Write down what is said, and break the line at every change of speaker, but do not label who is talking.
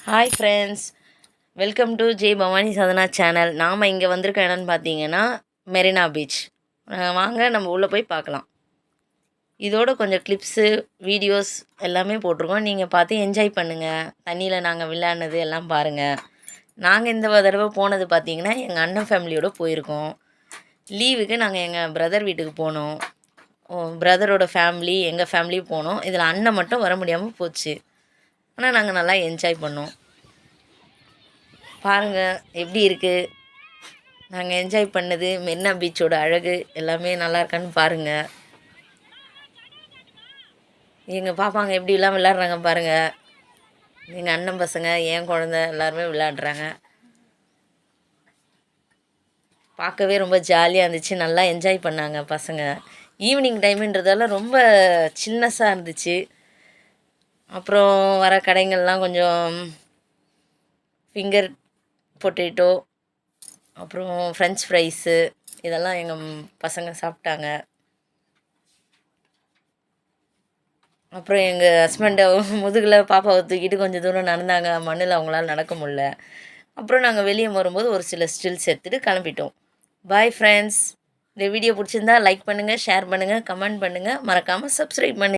Hi friends, welcome to Jai Bhavani Sadhana channel. நாம் இங்கே வந்திருக்க இடம்னு பார்த்தீங்கன்னா மெரினா பீச். வாங்க நம்ம உள்ளே போய் பார்க்கலாம். இதோட கொஞ்சம் கிளிப்ஸு, வீடியோஸ் எல்லாமே போட்டிருக்கோம். நீங்கள் பார்த்து என்ஜாய் பண்ணுங்கள். தண்ணியில் நாங்கள் விளையாடினது எல்லாம் பாருங்கள். நாங்கள் இந்த தடவை போனது பார்த்தீங்கன்னா எங்கள் அண்ணன் ஃபேமிலியோடு போயிருக்கோம். லீவுக்கு நாங்கள் எங்கள் பிரதர் வீட்டுக்கு போனோம். பிரதரோட ஃபேமிலி, எங்கள் ஃபேமிலியும் போனோம். இதில் அண்ணன் மட்டும் வர முடியாமல் போச்சு. ஆனால் நாங்கள் நல்லா என்ஜாய் பண்ணோம். பாருங்கள் எப்படி இருக்குது. நாங்கள் என்ஜாய் பண்ணது, மெரினா பீச்சோட அழகு எல்லாமே நல்லா இருக்கான்னு பாருங்கள். எங்கள் பாப்பாங்க எப்படிலாம் விளையாடுறாங்க பாருங்கள். எங்கள் அண்ணன் பசங்க, என் குழந்த எல்லாருமே விளையாடுறாங்க. பார்க்கவே ரொம்ப ஜாலியாக இருந்துச்சு. நல்லா என்ஜாய் பண்ணாங்க பசங்க. ஈவினிங் டைமுன்றதால ரொம்ப சில்னஸாக இருந்துச்சு. அப்புறம் வர கடைங்கள்லாம் கொஞ்சம் ஃபிங்கர் பொட்டேட்டோ, அப்புறம் ஃப்ரெஞ்ச் ஃப்ரைஸு இதெல்லாம் எங்கள் பசங்க சாப்பிட்டாங்க. அப்புறம் எங்கள் ஹஸ்பண்டை முதுகில் பாப்பாவை தூக்கிட்டு கொஞ்சம் தூரம் நடந்தாங்க. மண்ணில் அவங்களால நடக்க முடில. அப்புறம் நாங்கள் வெளியே வரும்போது ஒரு சில ஸ்டில்ஸ் எடுத்துகிட்டு கிளம்பிட்டோம். Bye friends. இந்த வீடியோ பிடிச்சிருந்தா லைக் பண்ணுங்கள், ஷேர் பண்ணுங்கள், கமெண்ட் பண்ணுங்கள், மறக்காமல் சப்ஸ்கிரைப் பண்ணுங்கள்.